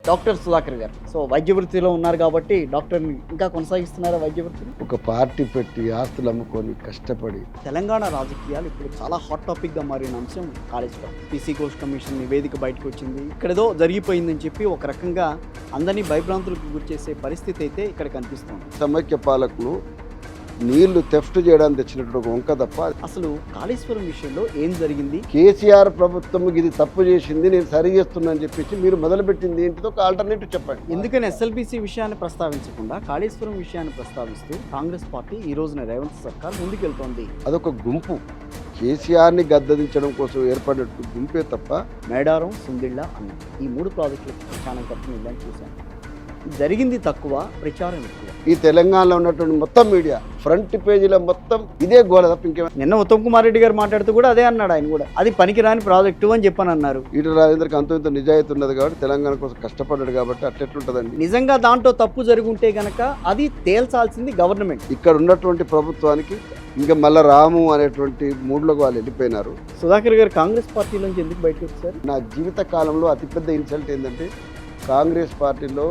Doctor Sudhakar గారు. So వైద్య వృత్తిలో ఉన్నారు కాబట్టి డాక్టర్ని ఇంకా కొనసాగిస్తున్నారా వైద్య వృత్తిని? ఒక పార్టీ పెట్టి ఆస్తులు అమ్ముకొని కష్టపడి తెలంగాణ రాజకీయాలు ఇప్పుడు చాలా హాట్ టాపిక్ గా మారిన అంశం కాళేశ్వరం. పీసీ ఘోష్ కమిషన్ నివేదిక బయటకు వచ్చింది. ఇక్కడేదో జరిగిపోయిందని చెప్పి ఒక రకంగా అందరినీ భయభ్రాంతులకు గురి చేసే పరిస్థితి అయితే ఇక్కడ కనిపిస్తుంది. సమైక్య పాలకులు నీళ్లు థెఫ్ట్ చేయడానికి తెచ్చినట్టు ఒక వంక తప్ప అసలు కాళేశ్వరం విషయంలో ఏం జరిగింది? కేసీఆర్ ప్రభుత్వం ఇది తప్పు చేసింది, నేను సరి చేస్తున్నా అని చెప్పేసి మీరు మొదలుపెట్టింది ఏంటిదో ఒక ఆల్టర్నేటివ్ చెప్పండి. ఎందుకని ఎస్ఎల్బీసీ విషయాన్ని ప్రస్తావించకుండా కాళేశ్వరం విషయాన్ని ప్రస్తావిస్తూ కాంగ్రెస్ పార్టీ ఈ రోజున రేవంత్ సర్కార్ ముందుకెళ్తోంది. అదొక గుంపు కేసీఆర్ని గద్దదించడం కోసం ఏర్పడినట్టు గుంపే తప్ప మేడారం, సుందిళ్ళ అన్న ఈ 3 ప్రాజెక్టులకు ప్రచారం ఖర్చు ఇల్లని చూశాను. జరిగింది తక్కువ, ప్రచారం ఎక్కువ. ఈ తెలంగాణలో ఉన్నటువంటి మొత్తం మీడియా ఫ్రంట్ పేజీలో మొత్తం ఇదే గోల తప్ప ఇంకేమైనా. నిన్న ఉత్తమ్ కుమార్ రెడ్డి గారు మాట్లాడుతూ కూడా అదే అన్నాడు. ఆయన కూడా అది పనికిరాని ప్రాజెక్టు అని చెప్పని అన్నారు. ఈటల రాజేందర్కి అంత ఇంత నిజాయితీ ఉన్నది కాబట్టి తెలంగాణ కోసం కష్టపడ్డాడు కాబట్టి అట్లెట్లుంటుందండి. నిజంగా దాంట్లో తప్పు జరుగుంటే గనక అది తేల్చాల్సింది గవర్నమెంట్. ఇక్కడ ఉన్నటువంటి ప్రభుత్వానికి ఇంకా మళ్ళా రాము అనేటువంటి మూడ్లోకి వాళ్ళు వెళ్ళిపోయినారు. సుధాకర్ గారు కాంగ్రెస్ పార్టీలోంచి ఎందుకు బయటకు వచ్చారు? నా జీవిత కాలంలో అతిపెద్ద ఇన్సల్ట్ ఏంటంటే కాంగ్రెస్ పార్టీలో